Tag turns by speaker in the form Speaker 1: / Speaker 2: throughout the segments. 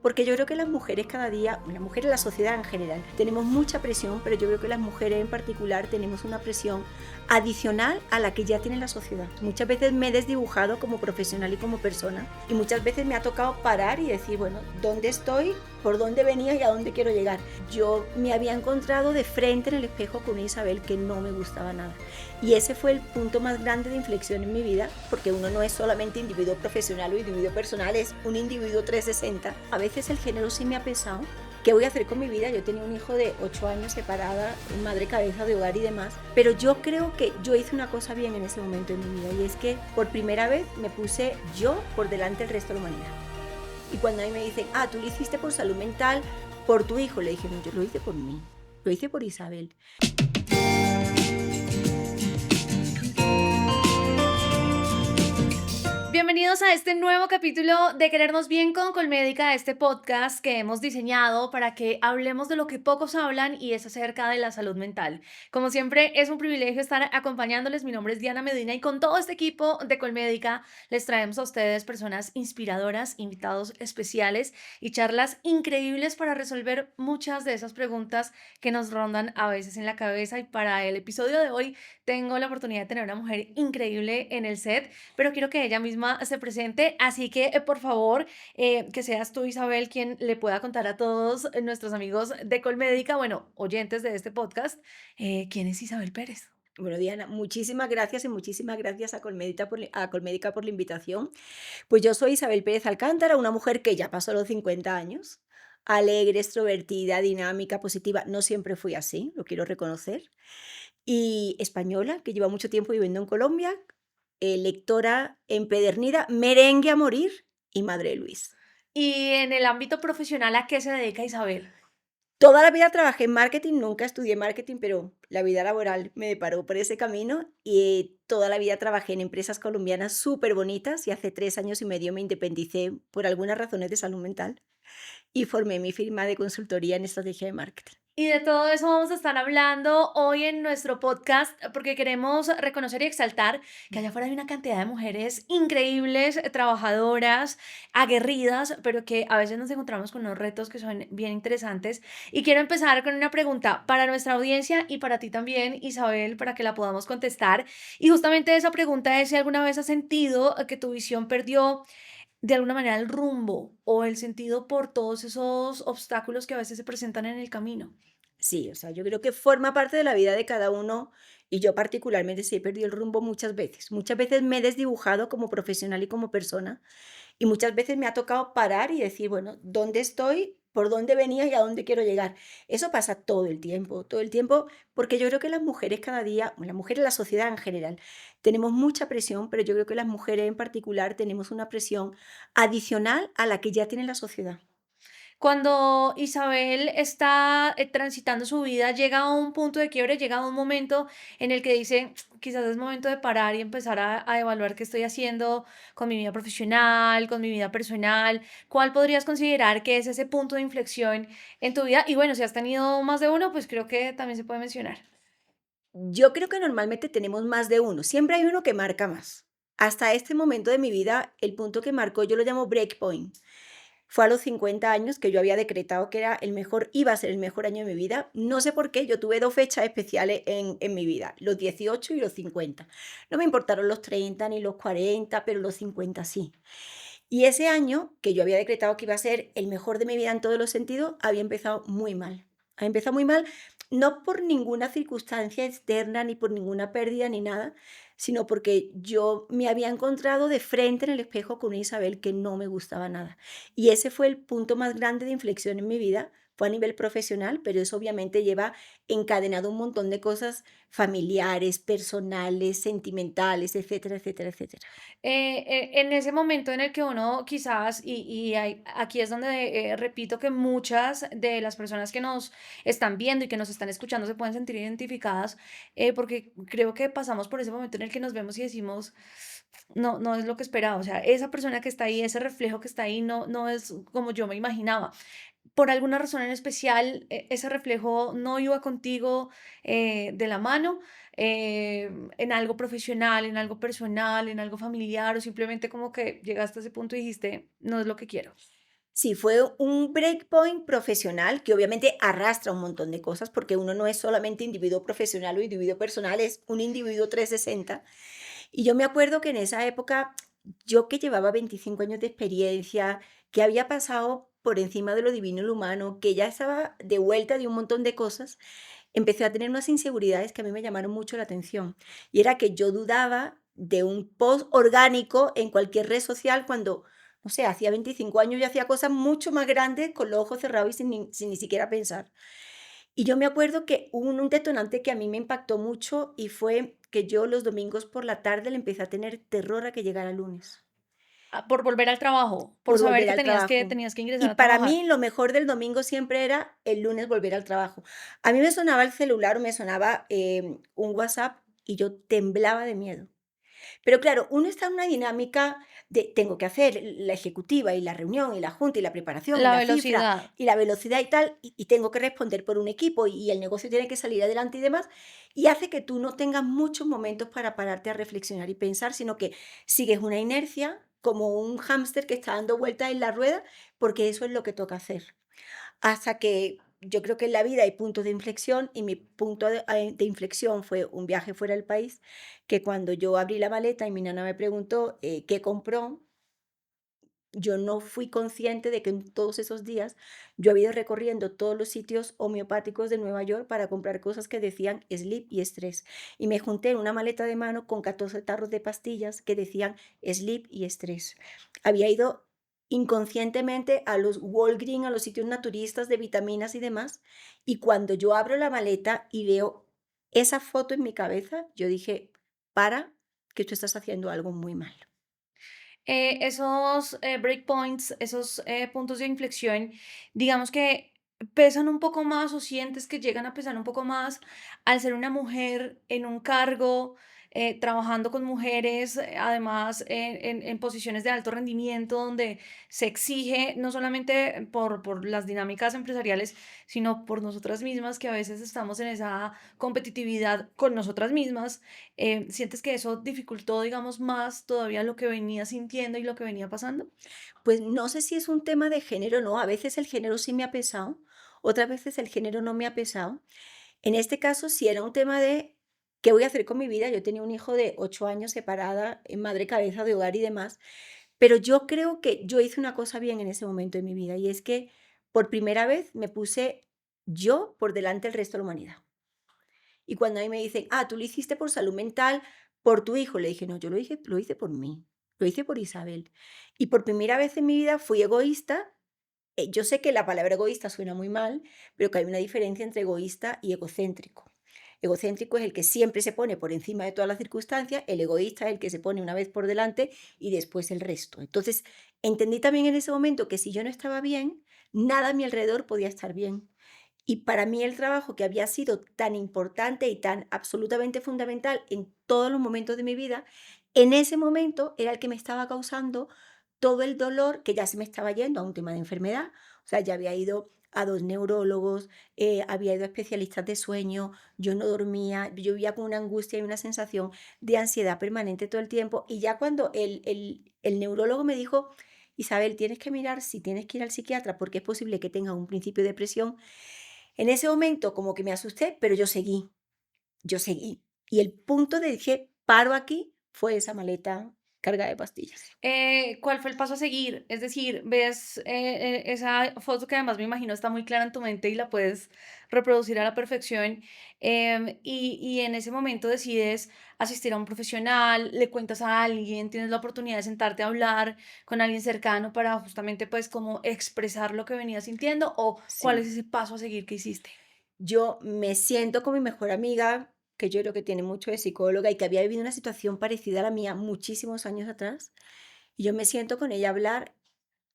Speaker 1: Porque yo creo que las mujeres cada día, las mujeres, la sociedad en general, tenemos mucha presión, pero yo creo que las mujeres en particular tenemos una presión adicional a la que ya tiene la sociedad. Muchas veces me he desdibujado como profesional y como persona, y muchas veces me ha tocado parar y decir, bueno, ¿dónde estoy? ¿Por dónde venía y a dónde quiero llegar? Yo me había encontrado de frente en el espejo con una Isabel que no me gustaba nada. Y ese fue el punto más grande de inflexión en mi vida, porque uno no es solamente individuo profesional o individuo personal, es un individuo 360. A veces el género sí me ha pesado. ¿Qué voy a hacer con mi vida? Yo tenía un hijo de 8 años separada, madre cabeza de hogar y demás, pero yo creo que yo hice una cosa bien en ese momento de mi vida, y es que por primera vez me puse yo por delante del resto de la humanidad. Y cuando a mí me dicen, tú lo hiciste por salud mental, por tu hijo, le dije, no, yo lo hice por mí, lo hice por Isabel.
Speaker 2: Bienvenidos a este nuevo capítulo de Querernos Bien con Colmédica, este podcast que hemos diseñado para que hablemos de lo que pocos hablan y es acerca de la salud mental. Como siempre, es un privilegio estar acompañándoles. Mi nombre es Diana Medina y con todo este equipo de Colmédica les traemos a ustedes personas inspiradoras, invitados especiales y charlas increíbles para resolver muchas de esas preguntas que nos rondan a veces en la cabeza. Y para el episodio de hoy tengo la oportunidad de tener una mujer increíble en el set, pero quiero que ella misma se presente, así que por favor, que seas tú, Isabel, quien le pueda contar a todos nuestros amigos de Colmédica, bueno, oyentes de este podcast, ¿quién es Isabel Pérez?
Speaker 1: Bueno, Diana, muchísimas gracias y muchísimas gracias a Colmédica por la invitación. Pues yo soy Isabel Pérez Alcántara, una mujer que ya pasó los 50 años, alegre, extrovertida, dinámica, positiva. No siempre fui así, lo quiero reconocer. Y española, que lleva mucho tiempo viviendo en Colombia, lectora empedernida, merengue a morir y madre de Luis.
Speaker 2: Y en el ámbito profesional, ¿a qué se dedica Isabel?
Speaker 1: Toda la vida trabajé en marketing, nunca estudié marketing, pero la vida laboral me deparó por ese camino y toda la vida trabajé en empresas colombianas súper bonitas y hace 3 años y medio me independicé por algunas razones de salud mental y formé mi firma de consultoría en estrategia de marketing.
Speaker 2: Y de todo eso vamos a estar hablando hoy en nuestro podcast porque queremos reconocer y exaltar que allá afuera hay una cantidad de mujeres increíbles, trabajadoras, aguerridas, pero que a veces nos encontramos con unos retos que son bien interesantes. Y quiero empezar con una pregunta para nuestra audiencia y para ti también, Isabel, para que la podamos contestar. Y justamente esa pregunta es si alguna vez has sentido que tu visión perdió de alguna manera el rumbo o el sentido por todos esos obstáculos que a veces se presentan en el camino.
Speaker 1: Sí, o sea, yo creo que forma parte de la vida de cada uno y yo particularmente sí he perdido el rumbo muchas veces. Muchas veces me he desdibujado como profesional y como persona y muchas veces me ha tocado parar y decir, bueno, ¿dónde estoy? ¿Por dónde venía y a dónde quiero llegar? Eso pasa todo el tiempo, porque yo creo que las mujeres cada día, bueno, las mujeres, la sociedad en general, tenemos mucha presión, pero yo creo que las mujeres en particular tenemos una presión adicional a la que ya tiene la sociedad.
Speaker 2: Cuando Isabel está transitando su vida, llega a un punto de quiebre, llega a un momento en el que dice, quizás es momento de parar y empezar a evaluar qué estoy haciendo con mi vida profesional, con mi vida personal. ¿Cuál podrías considerar que es ese punto de inflexión en tu vida? Y bueno, si has tenido más de uno, pues creo que también se puede mencionar.
Speaker 1: Yo creo que normalmente tenemos más de uno, siempre hay uno que marca más. Hasta este momento de mi vida, el punto que marcó yo lo llamo breakpoint. Fue a los 50 años que yo había decretado que era el mejor, iba a ser el mejor año de mi vida. No sé por qué, yo tuve dos fechas especiales en mi vida, los 18 y los 50. No me importaron los 30 ni los 40, pero los 50 sí. Y ese año, que yo había decretado que iba a ser el mejor de mi vida en todos los sentidos, había empezado muy mal. Había empezado muy mal, no por ninguna circunstancia externa, ni por ninguna pérdida, ni nada, sino porque yo me había encontrado de frente en el espejo con una Isabel que no me gustaba nada. Y ese fue el punto más grande de inflexión en mi vida, fue a nivel profesional, pero eso obviamente lleva encadenado un montón de cosas familiares, personales, sentimentales, etcétera, etcétera, etcétera.
Speaker 2: En ese momento en el que uno quizás, aquí es donde repito que muchas de las personas que nos están viendo y que nos están escuchando se pueden sentir identificadas, porque creo que pasamos por ese momento en el que nos vemos y decimos, no, no es lo que esperaba, o sea, esa persona que está ahí, ese reflejo que está ahí, no, no es como yo me imaginaba. Por alguna razón en especial, ese reflejo no iba contigo de la mano, en algo profesional, en algo personal, en algo familiar, o simplemente como que llegaste a ese punto y dijiste, no es lo que quiero.
Speaker 1: Sí, fue un breakpoint profesional que obviamente arrastra un montón de cosas, porque uno no es solamente individuo profesional o individuo personal, es un individuo 360. Y yo me acuerdo que en esa época, yo que llevaba 25 años de experiencia, que había pasado por encima de lo divino y lo humano, que ya estaba de vuelta de un montón de cosas, empecé a tener unas inseguridades que a mí me llamaron mucho la atención. Y era que yo dudaba de un post orgánico en cualquier red social cuando, no sé, hacía 25 años yo hacía cosas mucho más grandes con los ojos cerrados y sin ni siquiera pensar. Y yo me acuerdo que hubo un detonante que a mí me impactó mucho y fue que yo los domingos por la tarde le empecé a tener terror a que llegara el lunes,
Speaker 2: Por volver al trabajo, por
Speaker 1: por
Speaker 2: saber
Speaker 1: volver
Speaker 2: que
Speaker 1: al trabajo.
Speaker 2: tenías que ingresar
Speaker 1: Y
Speaker 2: a
Speaker 1: para
Speaker 2: trabajar.
Speaker 1: mí lo mejor del domingo siempre era el lunes volver al trabajo. A mí me sonaba el celular o me sonaba un WhatsApp y yo temblaba de miedo. Pero claro, uno está en una dinámica de tengo que hacer la ejecutiva y la reunión y la junta y la preparación y
Speaker 2: La
Speaker 1: la cifra
Speaker 2: velocidad.
Speaker 1: y la velocidad y tal, y tengo que responder por un equipo y el negocio tiene que salir adelante y demás, y hace que tú no tengas muchos momentos para pararte a reflexionar y pensar, sino que sigues una inercia como un hámster que está dando vueltas en la rueda, porque eso es lo que toca hacer. Hasta que yo creo que en la vida hay puntos de inflexión y mi punto de inflexión fue un viaje fuera del país, que cuando yo abrí la maleta y mi nana me preguntó qué compró, yo no fui consciente de que en todos esos días yo había ido recorriendo todos los sitios homeopáticos de Nueva York para comprar cosas que decían sleep y estrés. Y me junté en una maleta de mano con 14 tarros de pastillas que decían sleep y estrés. Había ido inconscientemente a los Walgreens, a los sitios naturistas de vitaminas y demás. Y cuando yo abro la maleta y veo esa foto en mi cabeza, yo dije, para, que tú estás haciendo algo muy mal.
Speaker 2: Esos breakpoints, esos puntos de inflexión, digamos que pesan un poco más o sientes que llegan a pesar un poco más al ser una mujer en un cargo, trabajando con mujeres, además en posiciones de alto rendimiento, donde se exige no solamente por las dinámicas empresariales, sino por nosotras mismas, que a veces estamos en esa competitividad con nosotras mismas. ¿Sientes que eso dificultó, digamos, más todavía lo que venía sintiendo y lo que venía pasando?
Speaker 1: Pues no sé si es un tema de género, no, a veces el género sí me ha pesado, otras veces el género no me ha pesado. En este caso sí era un tema de qué voy a hacer con mi vida. Yo tenía un hijo de 8 años separada, madre cabeza de hogar y demás, pero yo creo que yo hice una cosa bien en ese momento de mi vida y es que por primera vez me puse yo por delante del resto de la humanidad. Y cuando a mí me dicen, ah, tú lo hiciste por salud mental, por tu hijo, le dije, no, yo lo hice por mí, lo hice por Isabel. Y por primera vez en mi vida fui egoísta. Yo sé que la palabra egoísta suena muy mal, pero que hay una diferencia entre egoísta y egocéntrico. Egocéntrico es el que siempre se pone por encima de todas las circunstancias, el egoísta es el que se pone una vez por delante y después el resto. Entonces, entendí también en ese momento que si yo no estaba bien, nada a mi alrededor podía estar bien. Y para mí el trabajo que había sido tan importante y tan absolutamente fundamental en todos los momentos de mi vida, en ese momento era el que me estaba causando todo el dolor que ya se me estaba yendo a un tema de enfermedad. O sea, ya había ido a 2 neurólogos, había ido a especialistas de sueño, yo no dormía, yo vivía con una angustia y una sensación de ansiedad permanente todo el tiempo. Y ya cuando el neurólogo me dijo: "Isabel, tienes que mirar si tienes que ir al psiquiatra porque es posible que tengas un principio de depresión". En ese momento como que me asusté, pero yo seguí, yo seguí. Y el punto de dije: "Paro aquí", fue esa maleta cargada de pastillas.
Speaker 2: ¿Cuál fue el paso a seguir? Es decir, ves esa foto que además me imagino está muy clara en tu mente y la puedes reproducir a la perfección. Y en ese momento decides asistir a un profesional, le cuentas a alguien, tienes la oportunidad de sentarte a hablar con alguien cercano para justamente pues como expresar lo que venías sintiendo o cuál es
Speaker 1: Sí.
Speaker 2: ese paso a seguir que hiciste.
Speaker 1: Yo me siento con mi mejor amiga, que yo creo que tiene mucho de psicóloga y que había vivido una situación parecida a la mía muchísimos años atrás, y yo me siento con ella a hablar,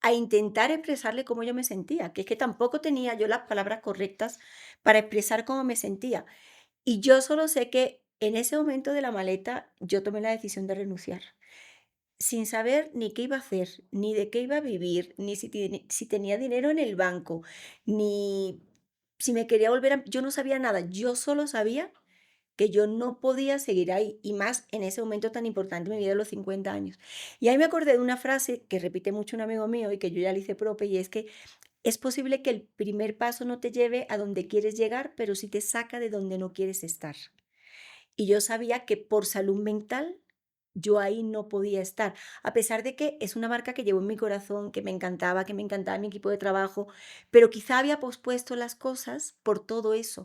Speaker 1: a intentar expresarle cómo yo me sentía, que es que tampoco tenía yo las palabras correctas para expresar cómo me sentía. Y yo solo sé que en ese momento de la maleta yo tomé la decisión de renunciar, sin saber ni qué iba a hacer, ni de qué iba a vivir, ni si tenía dinero en el banco, ni si me quería volver a... Yo no sabía nada, yo solo sabía que yo no podía seguir ahí, y más en ese momento tan importante en mi vida de los 50 años. Y ahí me acordé de una frase que repite mucho un amigo mío y que yo ya le hice propia, y es que es posible que el primer paso no te lleve a donde quieres llegar, pero sí te saca de donde no quieres estar. Y yo sabía que por salud mental yo ahí no podía estar, a pesar de que es una marca que llevo en mi corazón, que me encantaba mi equipo de trabajo, pero quizá había pospuesto las cosas por todo eso,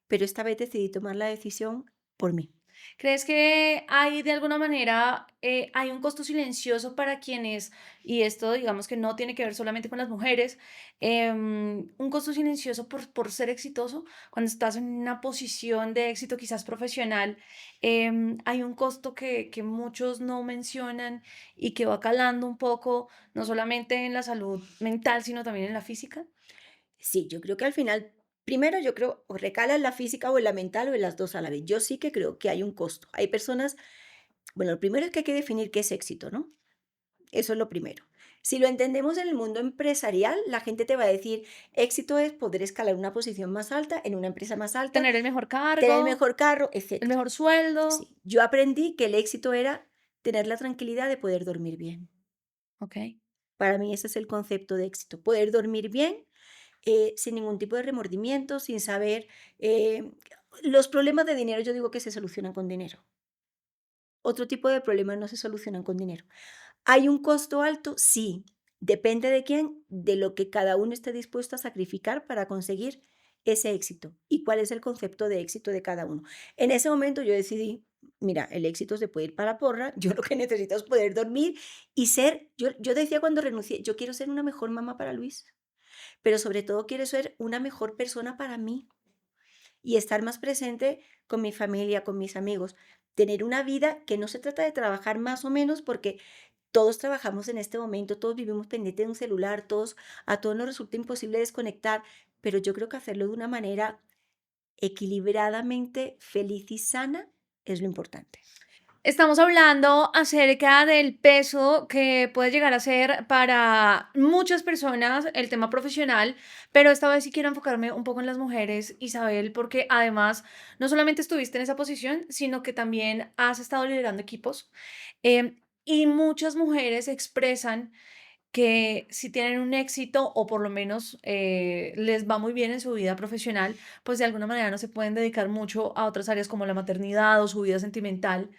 Speaker 1: pero esta vez decidí tomar la decisión por mí.
Speaker 2: ¿Crees que hay de alguna manera, hay un costo silencioso para quienes, y esto digamos que no tiene que ver solamente con las mujeres, un costo silencioso por ser exitoso? Cuando estás en una posición de éxito quizás profesional, hay un costo que muchos no mencionan y que va calando un poco, no solamente en la salud mental, sino también en la física.
Speaker 1: Sí, yo creo que al final, primero yo creo, o recala en la física o en la mental o en las dos a la vez. Yo sí que creo que hay un costo. Hay personas, bueno, lo primero es que hay que definir qué es éxito, ¿no? Eso es lo primero. Si lo entendemos en el mundo empresarial, la gente te va a decir, éxito es poder escalar una posición más alta en una empresa más alta,
Speaker 2: Tener el mejor
Speaker 1: tener el
Speaker 2: cargo,
Speaker 1: mejor carro,
Speaker 2: el
Speaker 1: etcétera.
Speaker 2: mejor sueldo.
Speaker 1: Sí, yo aprendí que el éxito era tener la tranquilidad de poder dormir bien.
Speaker 2: Ok.
Speaker 1: Para mí ese es el concepto de éxito, poder dormir bien, sin ningún tipo de remordimiento, sin saber, los problemas de dinero yo digo que se solucionan con dinero. Otro tipo de problemas no se solucionan con dinero. ¿Hay un costo alto? Sí. Depende de quién, de lo que cada uno esté dispuesto a sacrificar para conseguir ese éxito. ¿Y cuál es el concepto de éxito de cada uno? En ese momento yo decidí, mira, el éxito se puede ir para la porra, yo lo que necesito es poder dormir y ser, yo decía cuando renuncié, yo quiero ser una mejor mamá para Luis, pero sobre todo quiero ser una mejor persona para mí y estar más presente con mi familia, con mis amigos. Tener una vida que no se trata de trabajar más o menos, porque todos trabajamos en este momento, todos vivimos pendientes de un celular, a todos nos resulta imposible desconectar, pero yo creo que hacerlo de una manera equilibradamente feliz y sana es lo importante.
Speaker 2: Estamos hablando acerca del peso que puede llegar a ser para muchas personas el tema profesional, pero esta vez sí quiero enfocarme un poco en las mujeres, Isabel, porque además no solamente estuviste en esa posición, sino que también has estado liderando equipos. Y muchas mujeres expresan que si tienen un éxito o por lo menos les va muy bien en su vida profesional, pues de alguna manera no se pueden dedicar mucho a otras áreas como la maternidad o su vida sentimental.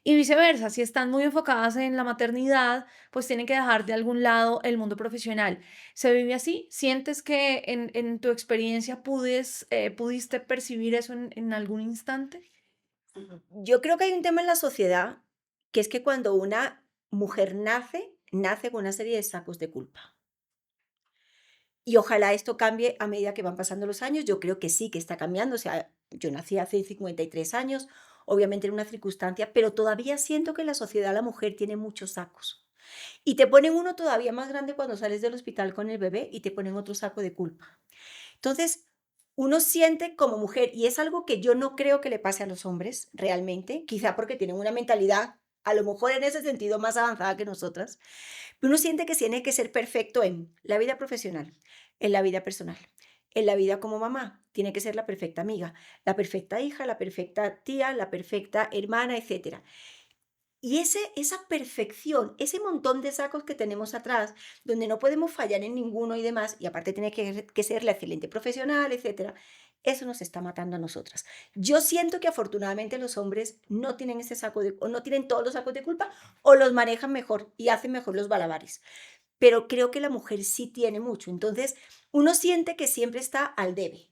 Speaker 2: Y viceversa, si están muy enfocadas en la maternidad, pues tienen que dejar de algún lado el mundo profesional. ¿Se vive así? ¿Sientes que en tu experiencia pudiste percibir eso en algún instante?
Speaker 1: Yo creo que hay un tema en la sociedad que es que cuando una mujer nace, nace con una serie de sacos de culpa. Y ojalá esto cambie a medida que van pasando los años. Yo creo que sí, que está cambiando. O sea, yo nací hace 53 años, obviamente en una circunstancia, pero todavía siento que en la sociedad la mujer tiene muchos sacos. Y te ponen uno todavía más grande cuando sales del hospital con el bebé y te ponen otro saco de culpa. Entonces, uno siente como mujer, y es algo que yo no creo que le pase a los hombres realmente, quizá porque tienen una mentalidad, a lo mejor en ese sentido, más avanzada que nosotras, uno siente que tiene que ser perfecto en la vida profesional, en la vida personal, en la vida como mamá. Tiene que ser la perfecta amiga, la perfecta hija, la perfecta tía, la perfecta hermana, etcétera. Y esa perfección, ese montón de sacos que tenemos atrás, donde no podemos fallar en ninguno y demás, y aparte tiene que ser la excelente profesional, etcétera, eso nos está matando a nosotras. Yo siento que afortunadamente los hombres no tienen ese saco de, o no tienen todos los sacos de culpa, o los manejan mejor y hacen mejor los balabares. Pero creo que la mujer sí tiene mucho. Entonces, uno siente que siempre está al debe.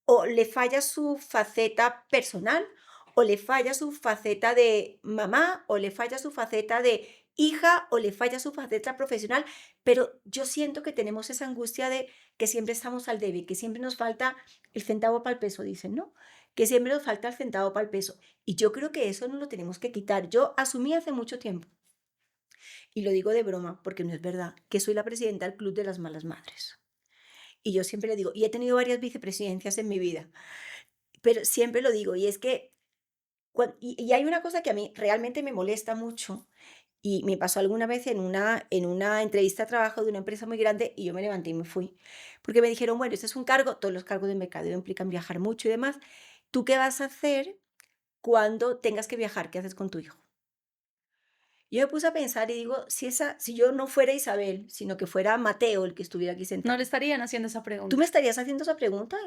Speaker 1: O le falla su faceta personal, o le falla su faceta de mamá, o le falla su faceta de hija, o le falla su faceta profesional, pero yo siento que tenemos esa angustia de que siempre estamos al debe, que siempre nos falta el centavo para el peso, dicen, ¿no? Que siempre nos falta el centavo para el peso. Y yo creo que eso no lo tenemos que quitar. Yo asumí hace mucho tiempo, y lo digo de broma, porque no es verdad, que soy la presidenta del Club de las Malas Madres. Y yo siempre le digo, y he tenido varias vicepresidencias en mi vida, pero siempre lo digo, y es que y hay una cosa que a mí realmente me molesta mucho, y me pasó alguna vez en una entrevista de trabajo de una empresa muy grande, y yo me levanté y me fui, porque me dijeron: "Bueno, este es un cargo", todos los cargos de mercadeo implican viajar mucho y demás, ¿tú qué vas a hacer? cuando tengas que viajar, ¿qué haces con tu hijo? Yo me puse a pensar y digo, si yo no fuera Isabel, sino que fuera Mateo el que estuviera aquí
Speaker 2: No le
Speaker 1: sentado,
Speaker 2: estarían haciendo esa
Speaker 1: ¿tú me
Speaker 2: pregunta.
Speaker 1: estarías haciendo esa pregunta?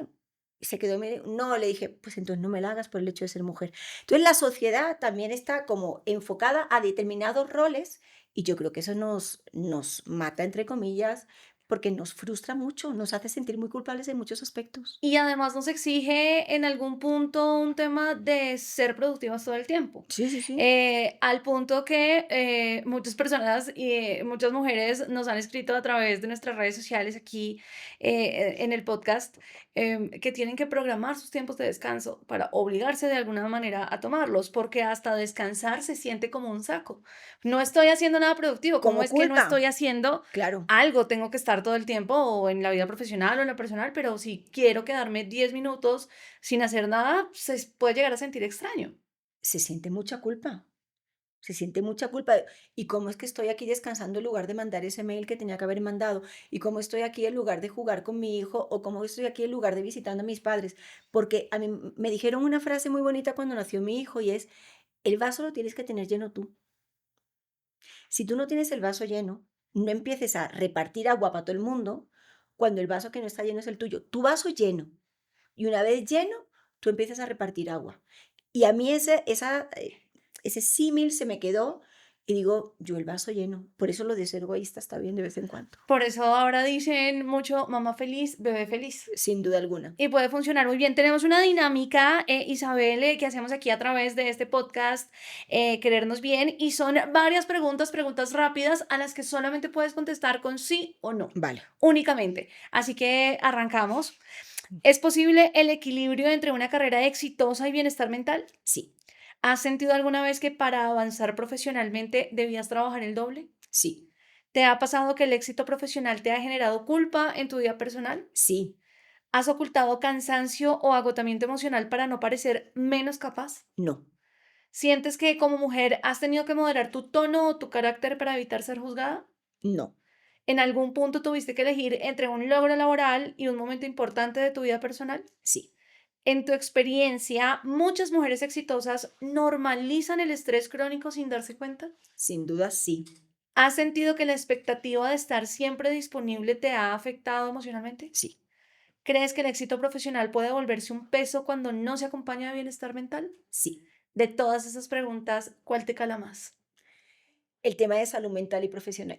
Speaker 1: Y se quedó, no, le dije, pues entonces no me la hagas por el hecho de ser mujer. Entonces la sociedad también está como enfocada a determinados roles y yo creo que eso nos mata, entre comillas, porque nos frustra mucho, nos hace sentir muy culpables en muchos aspectos.
Speaker 2: Y además nos exige en algún punto un tema de ser productivas todo el tiempo.
Speaker 1: Sí, sí, sí.
Speaker 2: Al punto que muchas personas y muchas mujeres nos han escrito a través de nuestras redes sociales aquí en el podcast que tienen que programar sus tiempos de descanso para obligarse de alguna manera a tomarlos, porque hasta descansar se siente como un saco. No estoy haciendo nada productivo. ¿Cómo
Speaker 1: Como
Speaker 2: es que no
Speaker 1: culpa,
Speaker 2: estoy haciendo
Speaker 1: claro.
Speaker 2: algo? Tengo que estar todo el tiempo o en la vida profesional o en la personal, pero si quiero quedarme 10 minutos sin hacer nada, se puede llegar a sentir extraño.
Speaker 1: Se siente mucha culpa. Se siente mucha culpa ¿y cómo es que estoy aquí descansando en lugar de mandar ese mail que tenía que haber mandado? ¿Y cómo estoy aquí en lugar de jugar con mi hijo? ¿O cómo estoy aquí en lugar de visitando a mis padres? Porque a mí me dijeron una frase muy bonita cuando nació mi hijo y es, el vaso lo tienes que tener lleno tú. Si tú no tienes el vaso lleno, no empieces a repartir agua para todo el mundo cuando el vaso que no está lleno es el tuyo. Tu vaso lleno. Y una vez lleno, tú empiezas a repartir agua. Y a mí ese símil se me quedó y digo, yo el vaso lleno. Por eso lo de ser egoísta está bien de vez en cuando,
Speaker 2: Por eso ahora dicen mucho mamá feliz, bebé feliz.
Speaker 1: sin duda alguna.
Speaker 2: Y puede funcionar muy bien. Tenemos una dinámica, Isabel, que hacemos aquí a través de este podcast, Querernos Bien, y son varias preguntas, preguntas rápidas a las que solamente puedes contestar con sí o no,
Speaker 1: Vale,
Speaker 2: únicamente. Así que arrancamos. ¿Es posible el equilibrio entre una carrera exitosa y bienestar mental?
Speaker 1: sí,
Speaker 2: ¿Has sentido alguna vez que para avanzar profesionalmente debías trabajar el doble?
Speaker 1: sí,
Speaker 2: ¿Te ha pasado que el éxito profesional te ha generado culpa en tu vida personal?
Speaker 1: sí,
Speaker 2: ¿Has ocultado cansancio o agotamiento emocional para no parecer menos capaz?
Speaker 1: no,
Speaker 2: ¿Sientes que como mujer has tenido que moderar tu tono o tu carácter para evitar ser juzgada?
Speaker 1: no,
Speaker 2: ¿En algún punto tuviste que elegir entre un logro laboral y un momento importante de tu vida personal?
Speaker 1: sí,
Speaker 2: En tu experiencia, ¿muchas mujeres exitosas normalizan el estrés crónico sin darse cuenta?
Speaker 1: sin duda sí,
Speaker 2: ¿Has sentido que la expectativa de estar siempre disponible te ha afectado emocionalmente?
Speaker 1: sí,
Speaker 2: ¿Crees que el éxito profesional puede volverse un peso cuando no se acompaña de bienestar mental?
Speaker 1: sí.
Speaker 2: De todas esas preguntas, ¿cuál te cala más?
Speaker 1: El tema de salud mental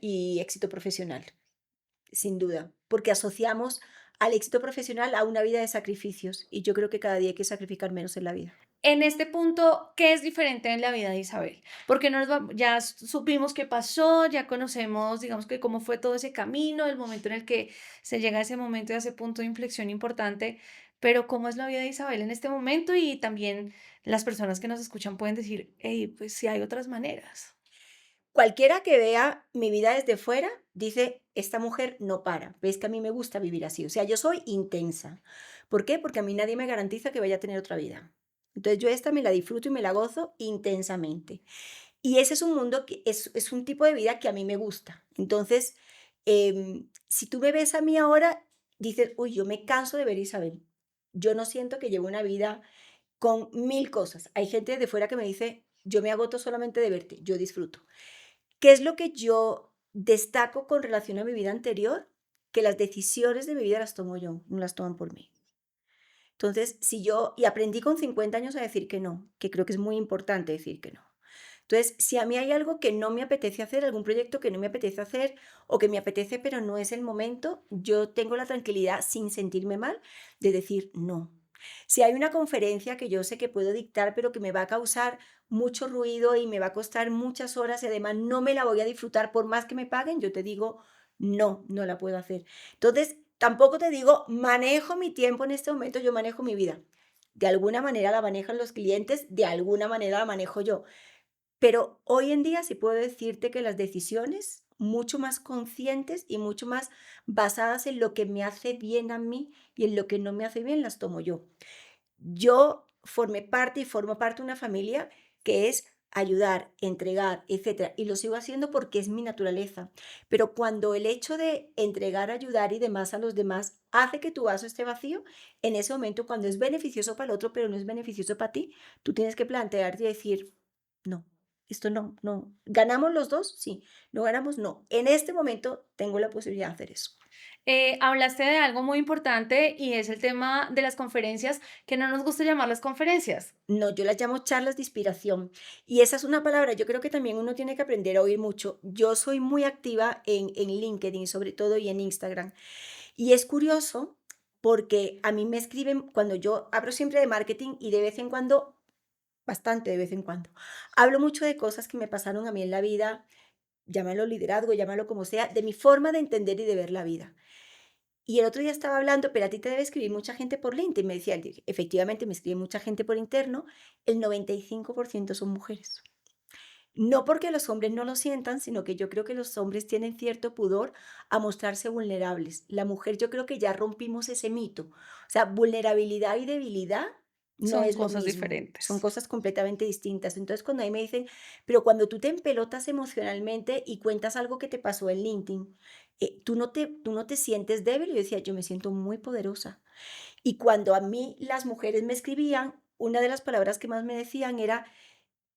Speaker 1: y éxito profesional. Sin duda, porque asociamos al éxito profesional a una vida de sacrificios y yo creo que cada día hay que sacrificar menos en la vida.
Speaker 2: En este punto, ¿qué es diferente en la vida de Isabel? Porque ya supimos qué pasó, ya conocemos, digamos que cómo fue todo ese camino, el momento en el que se llega a ese momento y a ese punto de inflexión importante, pero ¿cómo es la vida de Isabel en este momento? Y también las personas que nos escuchan pueden decir, hey, pues sí hay otras maneras.
Speaker 1: Cualquiera que vea mi vida desde fuera dice, esta mujer no para, ves que a mí me gusta vivir así, o sea, yo soy intensa. ¿Por qué? Porque a mí nadie me garantiza que vaya a tener otra vida. Entonces yo esta me la disfruto y me la gozo intensamente. Y ese es un mundo que es un tipo de vida que a mí me gusta. Entonces, si tú me ves a mí ahora, dices, uy, yo me canso de ver a Isabel. Yo no siento que llevo una vida con mil cosas. Hay gente de fuera que me dice, yo me agoto solamente de verte, yo disfruto. ¿Qué es lo que yo destaco con relación a mi vida anterior? Que las decisiones de mi vida las tomo yo, no las toman por mí. Entonces, y aprendí con 50 años a decir que no, que creo que es muy importante decir que no. Entonces, si a mí hay algo que no me apetece hacer, algún proyecto que no me apetece hacer o que me apetece pero no es el momento, yo tengo la tranquilidad sin sentirme mal de decir no. Si hay una conferencia que yo sé que puedo dictar pero que me va a causar mucho ruido y me va a costar muchas horas y además no me la voy a disfrutar por más que me paguen, yo te digo no, no la puedo hacer. Entonces, tampoco te digo manejo mi tiempo en este momento, yo manejo mi vida. De alguna manera la manejan los clientes, de alguna manera la manejo yo. Pero hoy en día sí puedo decirte que las decisiones mucho más conscientes y mucho más basadas en lo que me hace bien a mí y en lo que no me hace bien las tomo yo. Yo formé parte y formo parte de una familia que es ayudar, entregar, etcétera, y lo sigo haciendo porque es mi naturaleza. Pero cuando el hecho de entregar, ayudar y demás a los demás hace que tu vaso esté vacío, en ese momento, cuando es beneficioso para el otro, pero no es beneficioso para ti, tú tienes que plantearte y decir: "No, esto no, no". ¿Ganamos los 2? Sí. ¿No ganamos? No. En este momento tengo la posibilidad de hacer eso.
Speaker 2: Hablaste de algo muy importante y es el tema de las conferencias, que no nos gusta llamarlas conferencias.
Speaker 1: No, yo las llamo charlas de inspiración. Y esa es una palabra, yo creo que también uno tiene que aprender a oír mucho. Yo soy muy activa en LinkedIn, sobre todo, y en Instagram. Y es curioso porque a mí me escriben cuando yo hablo siempre de marketing y de vez en cuando, bastante de vez en cuando, hablo mucho de cosas que me pasaron a mí en la vida, llámalo liderazgo, llámalo como sea, de mi forma de entender y de ver la vida. Y el otro día estaba hablando, pero a ti te debe escribir mucha gente por LinkedIn. Me decía, efectivamente me escribe mucha gente por interno, el 95% son mujeres. No porque los hombres no lo sientan, sino que yo creo que los hombres tienen cierto pudor a mostrarse vulnerables. La mujer, yo creo que ya rompimos ese mito. O sea, vulnerabilidad y debilidad no
Speaker 2: Son
Speaker 1: es lo
Speaker 2: cosas
Speaker 1: mismo, son
Speaker 2: diferentes.
Speaker 1: cosas completamente distintas. Entonces, cuando ahí me dicen, pero cuando tú te empelotas emocionalmente y cuentas algo que te pasó en LinkedIn, tú no te sientes débil. Y yo decía, yo me siento muy poderosa. Y cuando a mí las mujeres me escribían, una de las palabras que más me decían era,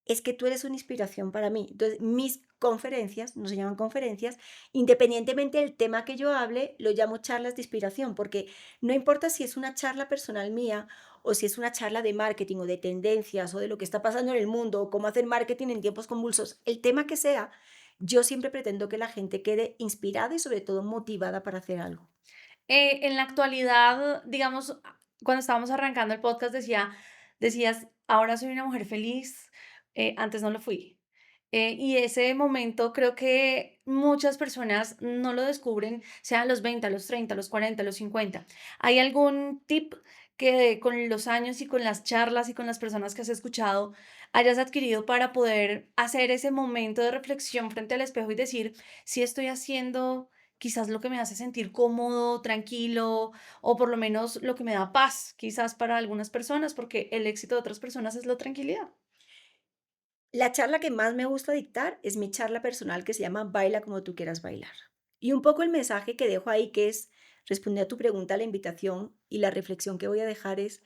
Speaker 1: es que tú eres una inspiración para mí. Entonces, mis conferencias, no se llaman conferencias, independientemente del tema que yo hable, lo llamo charlas de inspiración, porque no importa si es una charla personal mía o si es una charla de marketing o de tendencias o de lo que está pasando en el mundo o cómo hacer marketing en tiempos convulsos, el tema que sea, yo siempre pretendo que la gente quede inspirada y sobre todo motivada para hacer algo.
Speaker 2: En la actualidad, digamos, cuando estábamos arrancando el podcast decías, ahora soy una mujer feliz, antes no lo fui. Y ese momento creo que muchas personas no lo descubren, sea a los 20, a los 30, a los 40, a los 50. ¿Hay algún tip que con los años y con las charlas y con las personas que has escuchado hayas adquirido para poder hacer ese momento de reflexión frente al espejo y decir, si estoy haciendo quizás lo que me hace sentir cómodo, tranquilo, o por lo menos lo que me da paz, quizás para algunas personas, porque el éxito de otras personas es la tranquilidad?
Speaker 1: La charla que más me gusta dictar es mi charla personal que se llama Baila como tú quieras bailar. Y un poco el mensaje que dejo ahí, que es responder a tu pregunta, la invitación y la reflexión que voy a dejar es,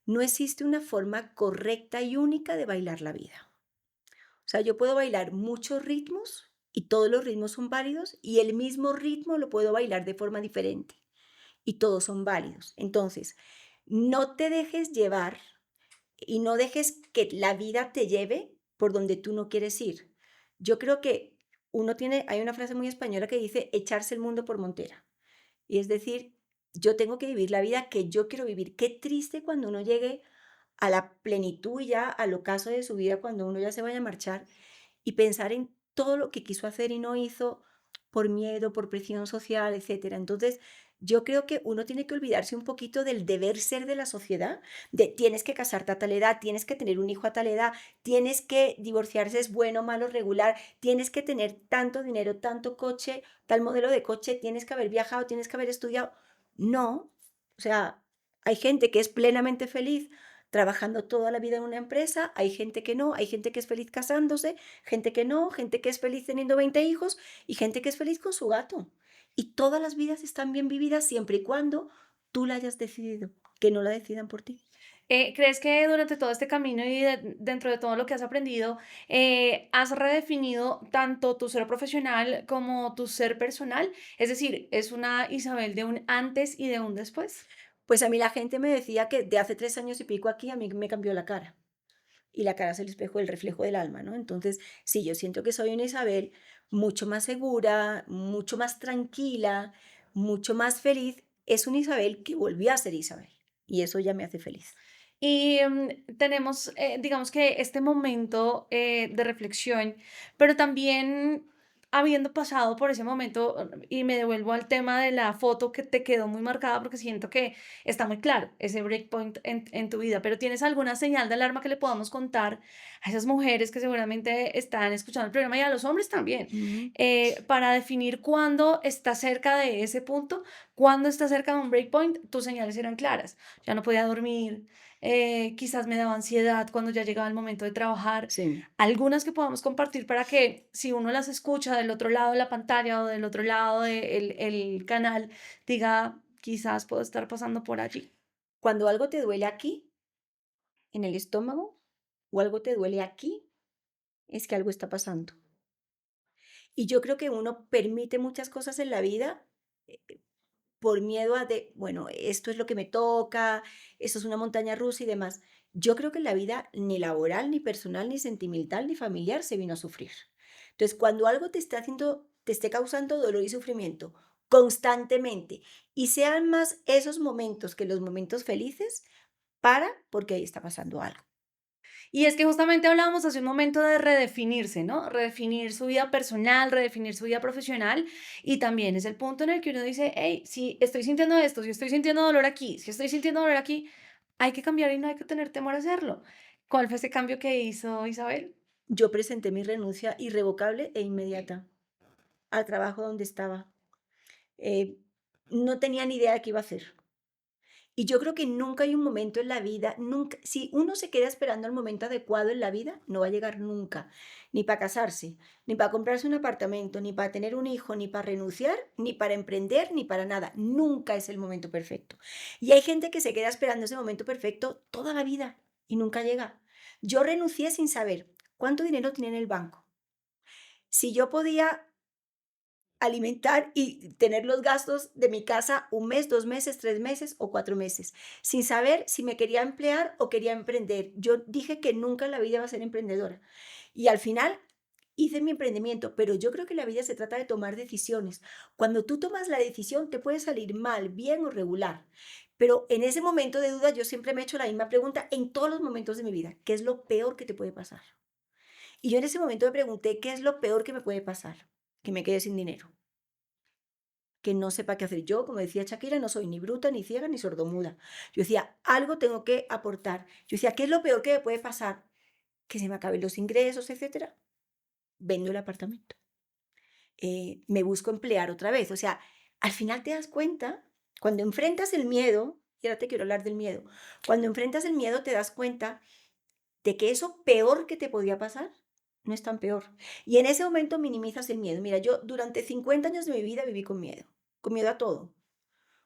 Speaker 1: no existe una forma correcta y única de bailar la vida. O sea, yo puedo bailar muchos ritmos y todos los ritmos son válidos y el mismo ritmo lo puedo bailar de forma diferente y todos son válidos. Entonces, no te dejes llevar y no dejes que la vida te lleve por donde tú no quieres ir. Yo creo que hay una frase muy española que dice echarse el mundo por montera. Y es decir, yo tengo que vivir la vida que yo quiero vivir. Qué triste cuando uno llegue a la plenitud y ya al ocaso de su vida, cuando uno ya se vaya a marchar y pensar en todo lo que quiso hacer y no hizo por miedo, por presión social, etcétera. Entonces, yo creo que uno tiene que olvidarse un poquito del deber ser de la sociedad, de tienes que casarte a tal edad, tienes que tener un hijo a tal edad, tienes que divorciarse es bueno, malo, regular, tienes que tener tanto dinero, tanto coche, tal modelo de coche, tienes que haber viajado, tienes que haber estudiado. No, o sea, hay gente que es plenamente feliz trabajando toda la vida en una empresa, hay gente que no, hay gente que es feliz casándose, gente que no, gente que es feliz teniendo 20 hijos y gente que es feliz con su gato. Y todas las vidas están bien vividas siempre y cuando tú la hayas decidido, que no la decidan por ti.
Speaker 2: ¿Crees que durante todo este camino y dentro de todo lo que has aprendido, has redefinido tanto tu ser profesional como tu ser personal? Es decir, ¿es una Isabel de un antes y de un después?
Speaker 1: Pues a mí la gente me decía que de hace 3 años y pico aquí a mí me cambió la cara. Y la cara es el espejo, el reflejo del alma, ¿no? Entonces, sí, yo siento que soy una Isabel mucho más segura, mucho más tranquila, mucho más feliz. Es una Isabel que volvió a ser Isabel. Y eso ya me hace feliz.
Speaker 2: Y tenemos, digamos que este momento de reflexión, pero también habiendo pasado por ese momento, y me devuelvo al tema de la foto que te quedó muy marcada porque siento que está muy claro ese breakpoint en tu vida, pero ¿tienes alguna señal de alarma que le podamos contar a esas mujeres que seguramente están escuchando el programa y a los hombres también,
Speaker 1: Ujú.
Speaker 2: para definir cuándo está cerca de ese punto, cuándo está cerca de un breakpoint? Tus señales eran claras, ya no podía dormir, quizás me daba ansiedad cuando ya llegaba el momento de trabajar.
Speaker 1: Sí.
Speaker 2: Algunas que podamos compartir para que si uno las escucha del otro lado de la pantalla o del otro lado del el canal, diga, quizás puedo estar pasando por allí.
Speaker 1: Cuando algo te duele aquí, en el estómago, o algo te duele aquí, es que algo está pasando. Y yo creo que uno permite muchas cosas en la vida por miedo a de, bueno, esto es lo que me toca, esto es una montaña rusa y demás. Yo creo que en la vida ni laboral, ni personal, ni sentimental, ni familiar se vino a sufrir. Entonces, cuando algo te está haciendo, te esté causando dolor y sufrimiento constantemente, y sean más esos momentos que los momentos felices, para, porque ahí está pasando algo.
Speaker 2: Y es que justamente hablábamos hace un momento de redefinirse, ¿no? Redefinir su vida personal, redefinir su vida profesional. Y también es el punto en el que uno dice, hey, si estoy sintiendo esto, si estoy sintiendo dolor aquí, si estoy sintiendo dolor aquí, hay que cambiar y no hay que tener temor a hacerlo. ¿Cuál fue ese cambio que hizo Isabel?
Speaker 1: Yo presenté mi renuncia irrevocable e inmediata al trabajo donde estaba. Eh, no tenía ni idea de qué iba a hacer. Y yo creo que nunca hay un momento en la vida, nunca, si uno se queda esperando el momento adecuado en la vida, no va a llegar nunca, ni para casarse, ni para comprarse un apartamento, ni para tener un hijo, ni para renunciar, ni para emprender, ni para nada. Nunca es el momento perfecto. Y hay gente que se queda esperando ese momento perfecto toda la vida y nunca llega. Yo renuncié sin saber cuánto dinero tenía en el banco, si yo podía alimentar y tener los gastos de mi casa un mes, 2 meses, 3 meses o 4 meses, sin saber si me quería emplear o quería emprender. Yo dije que nunca en la vida iba a ser emprendedora. Y al final hice mi emprendimiento, pero yo creo que la vida se trata de tomar decisiones. Cuando tú tomas la decisión, te puede salir mal, bien o regular. Pero en ese momento de duda, yo siempre me he hecho la misma pregunta en todos los momentos de mi vida: ¿qué es lo peor que te puede pasar? Y yo en ese momento me pregunté: ¿qué es lo peor que me puede pasar? Que me quede sin dinero, que no sepa qué hacer. Yo, como decía Shakira, no soy ni bruta, ni ciega, ni sordomuda. Yo decía, algo tengo que aportar. Yo decía, ¿qué es lo peor que me puede pasar? Que se me acaben los ingresos, etcétera. Vendo el apartamento. Me busco emplear otra vez. O sea, al final te das cuenta, cuando enfrentas el miedo, y ahora te quiero hablar del miedo, cuando enfrentas el miedo te das cuenta de que eso peor que te podía pasar no es tan peor. Y en ese momento minimizas el miedo. Mira, yo durante 50 años de mi vida viví con miedo a todo,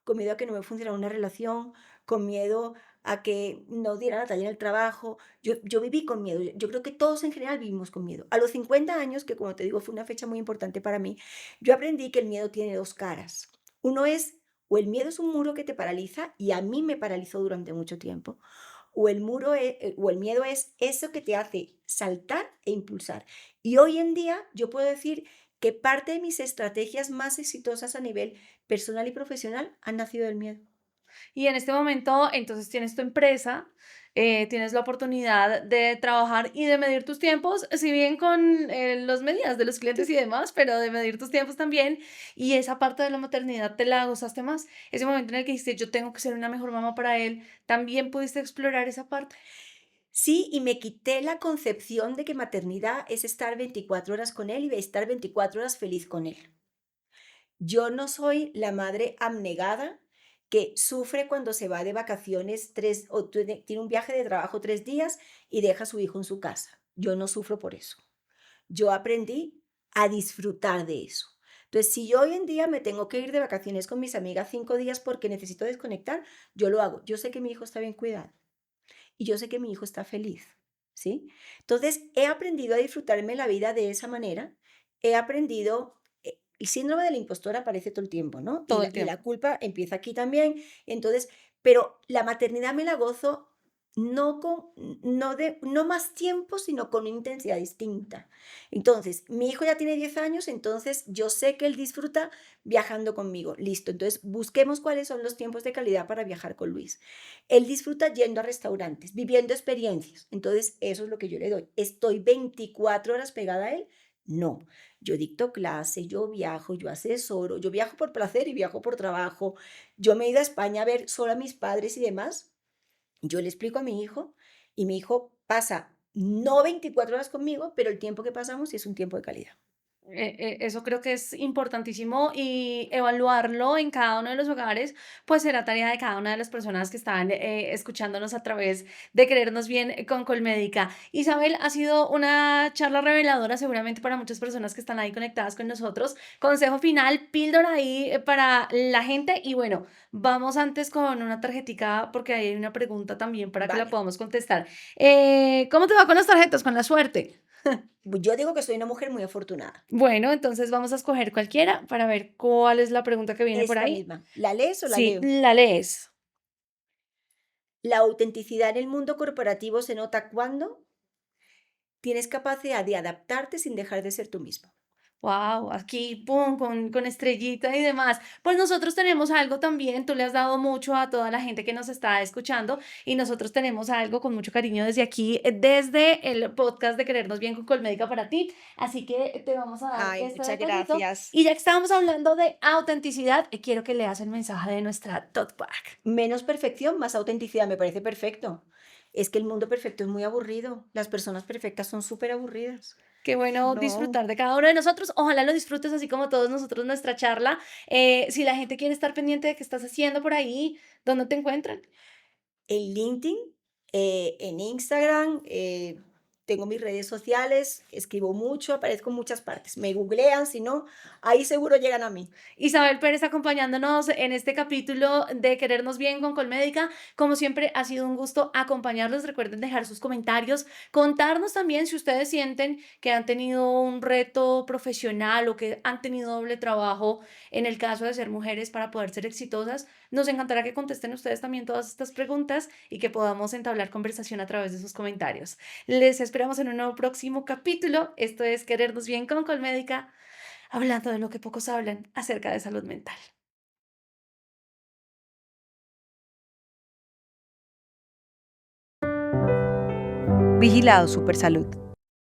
Speaker 1: con miedo a que no me funcionara una relación, con miedo a que no diera la talla en el trabajo. Yo viví con miedo. Yo creo que todos en general vivimos con miedo. A los 50 años, que como te digo fue una fecha muy importante para mí, yo aprendí que el miedo tiene dos caras. Uno es, o el miedo es un muro que te paraliza, y a mí me paralizó durante mucho tiempo, o el miedo es eso que te hace saltar e impulsar. Y hoy en día yo puedo decir que parte de mis estrategias más exitosas a nivel personal y profesional han nacido del miedo.
Speaker 2: Y en este momento, entonces tienes tu empresa, tienes la oportunidad de trabajar y de medir tus tiempos, si bien con las medidas de los clientes y demás, pero de medir tus tiempos también. Y esa parte de la maternidad te la gozaste más. Ese momento en el que dijiste, yo tengo que ser una mejor mamá para él, también pudiste explorar esa parte.
Speaker 1: Sí, y me quité la concepción de que maternidad es estar 24 horas con él y de estar 24 horas feliz con él. Yo no soy la madre abnegada que sufre cuando se va de vacaciones tiene un viaje de trabajo 3 días y deja a su hijo en su casa. Yo no sufro por eso. Yo aprendí a disfrutar de eso. Entonces, si yo hoy en día me tengo que ir de vacaciones con mis amigas 5 días porque necesito desconectar, yo lo hago. Yo sé que mi hijo está bien cuidado y yo sé que mi hijo está feliz, ¿sí? Entonces, he aprendido a disfrutarme la vida de esa manera. He aprendido, el síndrome de la impostora aparece todo el tiempo, ¿no? Y
Speaker 2: Todo
Speaker 1: la,
Speaker 2: el
Speaker 1: y
Speaker 2: tiempo.
Speaker 1: la culpa empieza aquí también. Entonces, pero la maternidad me la gozo no más tiempo, sino con una intensidad distinta. Entonces, mi hijo ya tiene 10 años, entonces yo sé que él disfruta viajando conmigo. Listo, entonces busquemos cuáles son los tiempos de calidad para viajar con Luis. Él disfruta yendo a restaurantes, viviendo experiencias. Entonces, eso es lo que yo le doy. ¿Estoy 24 horas pegada a él? No. Yo dicto clase, yo viajo, yo asesoro, yo viajo por placer y viajo por trabajo. Yo me he ido a España a ver solo a mis padres y demás. Yo le explico a mi hijo y mi hijo pasa no 24 horas conmigo, pero el tiempo que pasamos sí es un tiempo de calidad.
Speaker 2: Eso creo que es importantísimo y evaluarlo en cada uno de los hogares, pues será tarea de cada una de las personas que están escuchándonos a través de Querernos Bien con Colmédica. Isabel, ha sido una charla reveladora seguramente para muchas personas que están ahí conectadas con nosotros. Consejo final, píldora ahí para la gente y bueno, vamos antes con una tarjetica porque ahí hay una pregunta también para que la
Speaker 1: Vale.
Speaker 2: podamos contestar. ¿Cómo te va con las tarjetas, con la suerte?
Speaker 1: Yo digo que soy una mujer muy afortunada.
Speaker 2: Bueno, entonces vamos a escoger cualquiera para ver cuál es la pregunta que viene por
Speaker 1: Esta
Speaker 2: ahí.
Speaker 1: misma. ¿La lees o la
Speaker 2: Sí,
Speaker 1: leo?
Speaker 2: la lees.
Speaker 1: La autenticidad en el mundo corporativo se nota cuando tienes capacidad de adaptarte sin dejar de ser tú mismo.
Speaker 2: Wow, aquí, pum, con estrellita y demás. Pues nosotros tenemos algo también, tú le has dado mucho a toda la gente que nos está escuchando y nosotros tenemos algo con mucho cariño desde aquí, desde el podcast de Querernos Bien con Colmédica para ti. Así que te vamos a dar
Speaker 1: Ay,
Speaker 2: este
Speaker 1: muchas
Speaker 2: detallito.
Speaker 1: gracias.
Speaker 2: Y ya que estábamos hablando de autenticidad, quiero que leas el mensaje de nuestra tote bag.
Speaker 1: Menos perfección, más autenticidad, me parece perfecto. Es que el mundo perfecto es muy aburrido. Las personas perfectas son súper aburridas.
Speaker 2: Qué bueno
Speaker 1: No.
Speaker 2: disfrutar de cada uno de nosotros. Ojalá lo disfrutes así como todos nosotros nuestra charla. Si la gente quiere estar pendiente de qué estás haciendo por ahí, ¿dónde te encuentran?
Speaker 1: En LinkedIn, en Instagram, tengo mis redes sociales, escribo mucho, aparezco en muchas partes. Me googlean, si no, ahí seguro llegan a mí.
Speaker 2: Isabel Pérez acompañándonos en este capítulo de Querernos Bien con Colmédica. Como siempre, ha sido un gusto acompañarlos. Recuerden dejar sus comentarios, contarnos también si ustedes sienten que han tenido un reto profesional o que han tenido doble trabajo en el caso de ser mujeres para poder ser exitosas. Nos encantará que contesten ustedes también todas estas preguntas y que podamos entablar conversación a través de sus comentarios. Les esperamos en un nuevo próximo capítulo. Esto es Querernos Bien con Colmédica, hablando de lo que pocos hablan acerca de salud mental.
Speaker 3: Vigilado Supersalud.